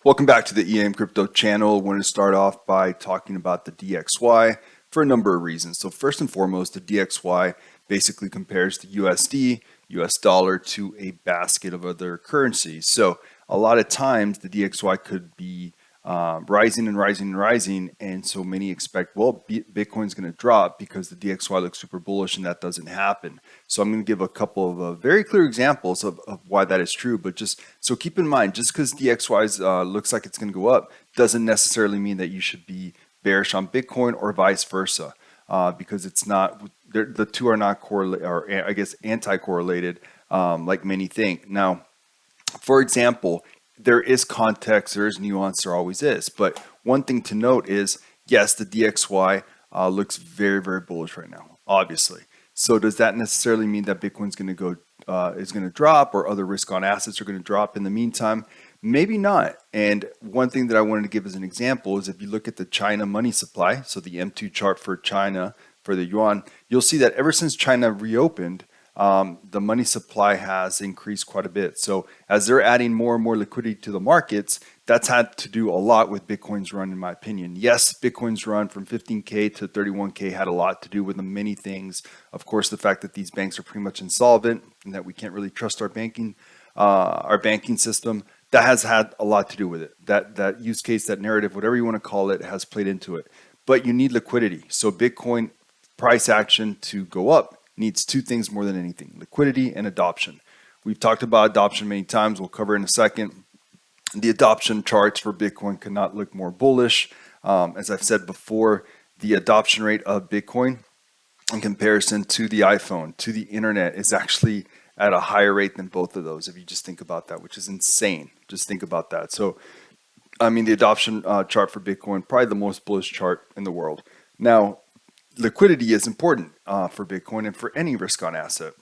Welcome back to the EM Crypto channel. I want to start off by talking about the DXY for a number of reasons. So first and foremost, the DXY basically compares the USD, US dollar to a basket of other currencies. So a lot of times the DXY could be rising and rising and rising, and so many expect, well, Bitcoin's going to drop because the DXY looks super bullish, and that doesn't happen. So I'm going to give a couple of very clear examples of why that is true, but just so keep in mind, just because DXY looks like it's going to go up doesn't necessarily mean that you should be bearish on Bitcoin or vice versa, because it's not, the two are not correlated, or I guess anti-correlated, like many think. Now, for example, there is context, there is nuance, there always is. But one thing to note is, yes, the DXY looks very, very bullish right now, obviously. So does that necessarily mean that Bitcoin's going to is going to drop, or other risk-on assets are going to drop in the meantime? Maybe not. And one thing that I wanted to give as an example is if you look at the China money supply, so the M2 chart for China, for the yuan, you'll see that ever since China reopened, the money supply has increased quite a bit. So as they're adding more and more liquidity to the markets, that's had to do a lot with Bitcoin's run, in my opinion. Yes, Bitcoin's run from 15K to 31K had a lot to do with the many things. Of course, the fact that these banks are pretty much insolvent and that we can't really trust our banking system, that has had a lot to do with it. That use case, that narrative, whatever you want to call it, has played into it. But you need liquidity. So Bitcoin price action to go up needs two things more than anything: liquidity and adoption. We've talked about adoption many times. We'll cover in a second. The adoption charts for Bitcoin could not look more bullish. As I've said before, the adoption rate of Bitcoin in comparison to the iPhone, to the internet, is actually at a higher rate than both of those, if you just think about that, which is insane. Just think about that. So, I mean, the adoption chart for Bitcoin, probably the most bullish chart in the world. Now, liquidity is important for Bitcoin and for any risk-on asset.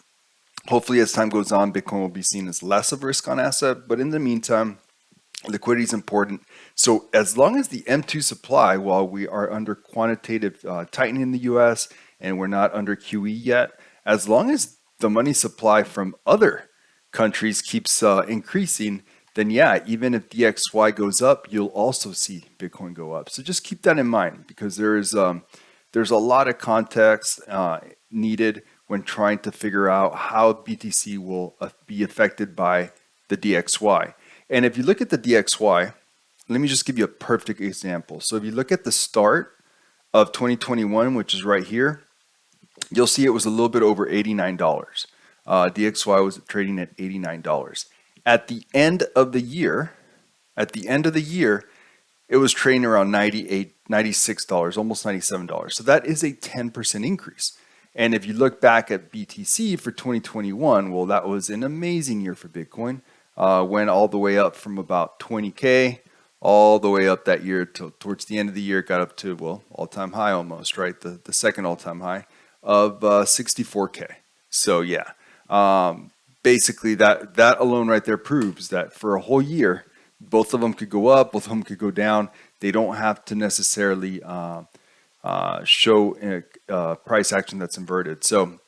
Hopefully, as time goes on, Bitcoin will be seen as less of a risk-on asset, but in the meantime, liquidity is important. So as long as the M2 supply, while we are under quantitative tightening in the US and we're not under QE yet, as long as the money supply from other countries keeps increasing, then yeah, even if DXY goes up, you'll also see Bitcoin go up. So just keep that in mind, because there's a lot of context needed when trying to figure out how BTC will be affected by the DXY. And if you look at the DXY, let me just give you a perfect example. So if you look at the start of 2021, which is right here, you'll see it was a little bit over $89. DXY was trading at $89. At the end of the year, it was trading around $98, $96, almost $97. So that is a 10% increase. And if you look back at BTC for 2021, well, that was an amazing year for Bitcoin. Went all the way up from about 20K, all the way up that year towards the end of the year, got up to, well, all-time high almost, right? The second all-time high of 64K. So yeah, basically that alone right there proves that for a whole year, both of them could go up, both of them could go down. They don't have to necessarily show price action that's inverted. So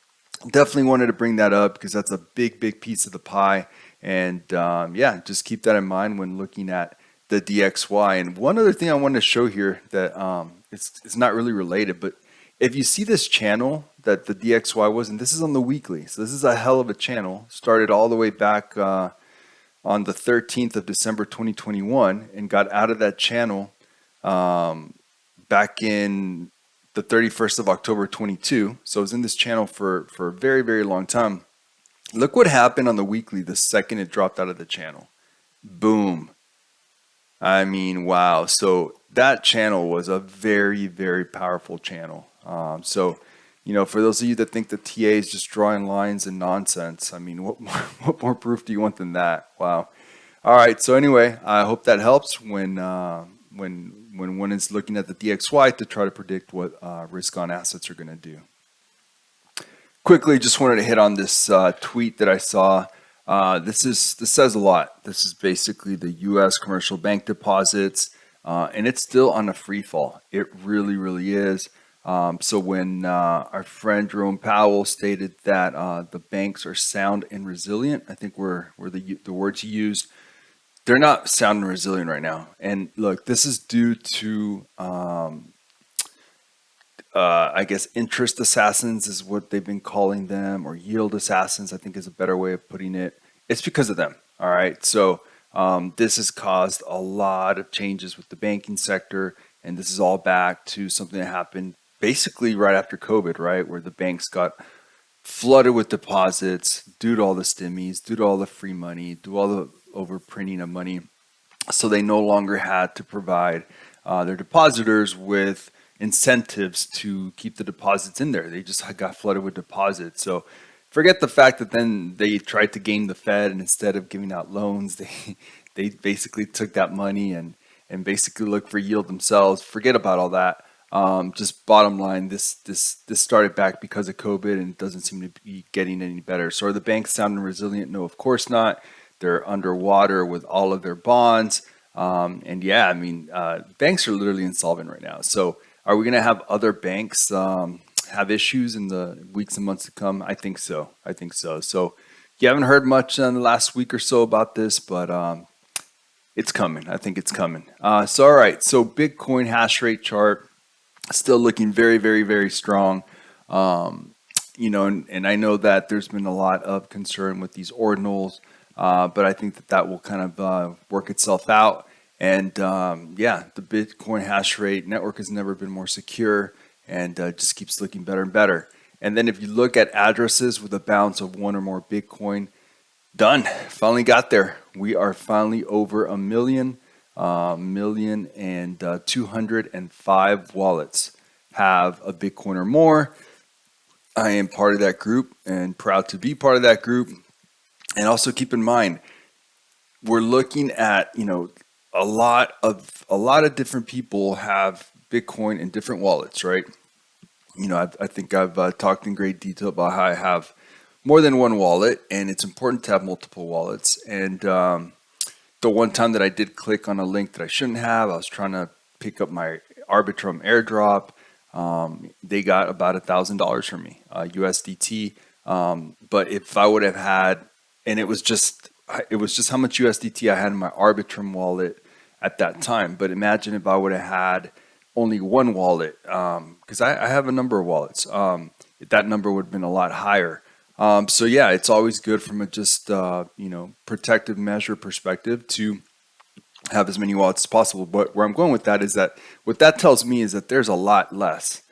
definitely wanted to bring that up because that's a big, big piece of the pie. And yeah, just keep that in mind when looking at the DXY. And one other thing I wanted to show here that it's not really related, but if you see this channel that the DXY was, and this is on the weekly, so this is a hell of a channel, started all the way back on the 13th of December 2021 and got out of that channel back in the 31st of October 22. So it was in this channel for a very, very long time. Look what happened on the weekly the second it dropped out of the channel. Boom. I mean, wow. So that channel was a very, very powerful channel. So, you know, for those of you that think the TA is just drawing lines and nonsense, I mean, what more proof do you want than that? Wow. All right. So anyway, I hope that helps when one is looking at the DXY to try to predict what risk-on assets are going to do. Quickly, just wanted to hit on this tweet that I saw. This says a lot. This is basically the U.S. commercial bank deposits, and it's still on a free fall. It really, really is. So when our friend Jerome Powell stated that the banks are sound and resilient, I think were the words he used. they're not sound and resilient right now. And look, this is due to, I guess, interest assassins is what they've been calling them, or yield assassins, I think is a better way of putting it. It's because of them. All right. So this has caused a lot of changes with the banking sector. And this is all back to something that happened basically right after COVID, right? Where the banks got flooded with deposits due to all the stimmies, due to all the free money, due to all the overprinting of money. So they no longer had to provide their depositors with incentives to keep the deposits in there. They just got flooded with deposits. So forget the fact that then they tried to game the Fed, and instead of giving out loans, they basically took that money and basically looked for yield themselves. Forget about all that. Just bottom line, this started back because of COVID, and it doesn't seem to be getting any better. So are the banks sound and resilient? No, of course not. They're underwater with all of their bonds. And yeah, I mean, banks are literally insolvent right now. So are we going to have other banks have issues in the weeks and months to come? I think so. I think so. So you haven't heard much in the last week or so about this, but it's coming. I think it's coming. So all right. So Bitcoin hash rate chart still looking very, very, very strong. You know, and I know that there's been a lot of concern with these ordinals, but I think that will kind of work itself out. And yeah, the Bitcoin hash rate network has never been more secure, and just keeps looking better and better. And then if you look at addresses with a balance of one or more Bitcoin, done. Finally got there. We are finally over a million and 205 wallets have a Bitcoin or more. I am part of that group and proud to be part of that group. And also keep in mind, we're looking at, you know, a lot of different people have Bitcoin in different wallets, right? You know, I think I've talked in great detail about how I have more than one wallet, and it's important to have multiple wallets. And the one time that I did click on a link that I shouldn't have, I was trying to pick up my Arbitrum airdrop. They got about $1,000 from me, USDT. But if I would have had, and it was just how much USDT I had in my Arbitrum wallet at that time. But imagine if I would have had only one wallet, because I have a number of wallets. That number would have been a lot higher. So yeah, it's always good from a just you know, protective measure perspective to have as many wallets as possible. But where I'm going with that is that what that tells me is that there's a lot less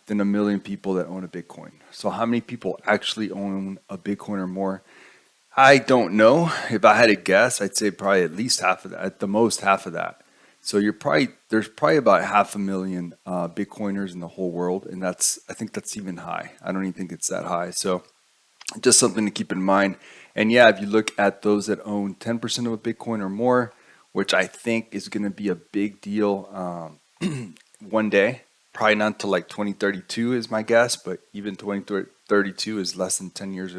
than a million people that own a Bitcoin. So how many people actually own a Bitcoin or more? I don't know. If I had to guess, I'd say probably at least half of that, at the most half of that. So there's probably about 500,000 Bitcoiners in the whole world, and I think that's even high. I don't even think it's that high. So just something to keep in mind. And yeah, if you look at those that own 10% of a Bitcoin or more, which I think is going to be a big deal one day, probably not until like 2032 is my guess, but even 2032 is less than 10 years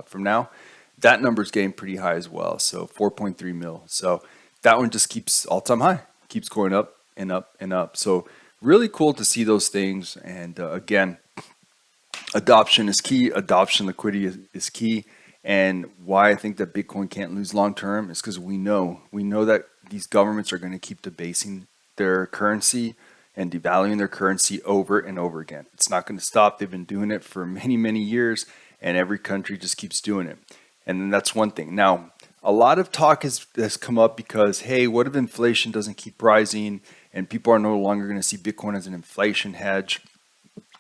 from now. That number is getting pretty high as well. So 4.3 mil. So that one just keeps all-time high, keeps going up and up and up. So really cool to see those things. And again, adoption is key. Adoption liquidity is key. And why I think that Bitcoin can't lose long term is because we know that these governments are going to keep debasing their currency and devaluing their currency over and over again. It's not going to stop. They've been doing it for many, many years, and every country just keeps doing it. And then that's one thing. Now, a lot of talk has come up because, hey, what if inflation doesn't keep rising and people are no longer going to see Bitcoin as an inflation hedge?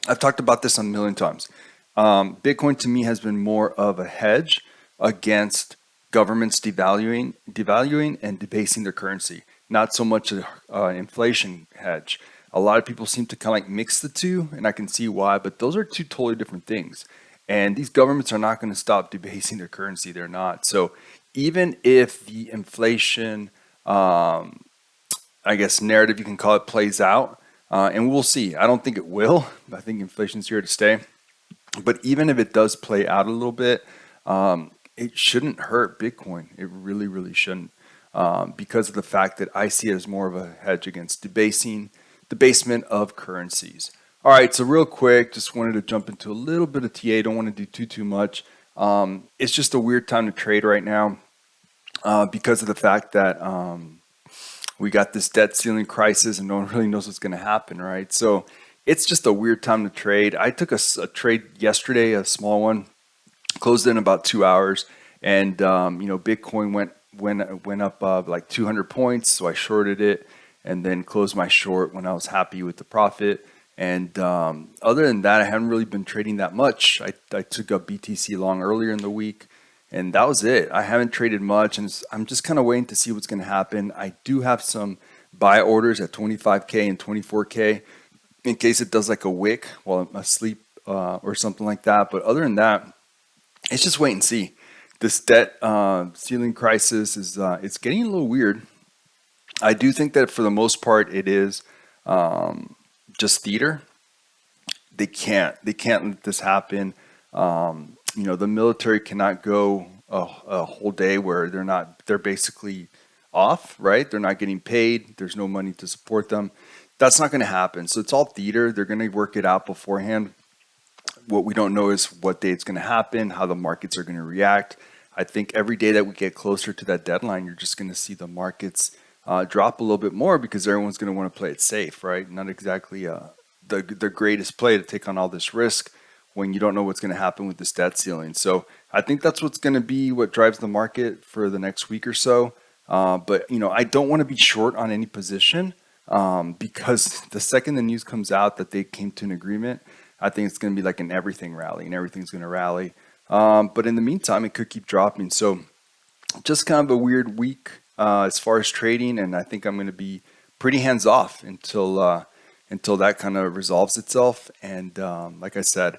I've talked about this a million times. Bitcoin to me has been more of a hedge against governments devaluing and debasing their currency, not so much an inflation hedge. A lot of people seem to kind of like mix the two, and I can see why, but those are two totally different things. And these governments are not going to stop debasing their currency. They're not. So even if the inflation, I guess, narrative, you can call it, plays out, and we'll see. I don't think it will. I think inflation's here to stay. But even if it does play out a little bit, it shouldn't hurt Bitcoin. It really, really shouldn't, because of the fact that I see it as more of a hedge against debasement of currencies. All right, so real quick, just wanted to jump into a little bit of TA. Don't want to do too much. It's just a weird time to trade right now. because of the fact that we got this debt ceiling crisis and no one really knows what's going to happen, right? So it's just a weird time to trade. I took a trade yesterday, a small one, closed in about 2 hours, and Bitcoin went up like 200 points, so I shorted it and then closed my short when I was happy with the profit. And other than that, I haven't really been trading that much. I took a BTC long earlier in the week, and that was it. I haven't traded much, and I'm just kind of waiting to see what's going to happen. I do have some buy orders at 25K and 24K in case it does like a wick while I'm asleep or something like that. But other than that, it's just wait and see. This debt ceiling crisis is it's getting a little weird. I do think that for the most part it is just theater. They can't let this happen. The military cannot go a whole day where they're basically off, right? They're not getting paid. There's no money to support them. That's not going to happen. So it's all theater. They're going to work it out beforehand. What we don't know is what day it's going to happen, how the markets are going to react. I think every day that we get closer to that deadline, you're just going to see the markets drop a little bit more because everyone's going to want to play it safe, right? Not exactly the greatest play to take on all this risk when you don't know what's going to happen with this debt ceiling. So I think that's what's going to be what drives the market for the next week or so. But I don't want to be short on any position because the second the news comes out that they came to an agreement, I think it's going to be like an everything rally, and everything's going to rally. But in the meantime, it could keep dropping. So just kind of a weird week as far as trading, and I think I'm going to be pretty hands off until that kind of resolves itself. And like I said,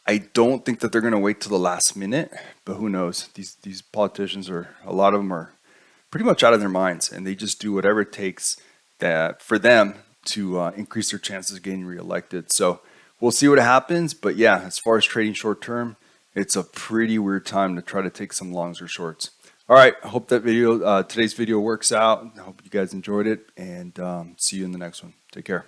I don't think that they're going to wait till the last minute, but who knows? These politicians a lot of them are pretty much out of their minds, and they just do whatever it takes that for them to increase their chances of getting reelected. So we'll see what happens. But yeah, as far as trading short term, it's a pretty weird time to try to take some longs or shorts. All right, I hope that today's video works out. I hope you guys enjoyed it, and see you in the next one. Take care.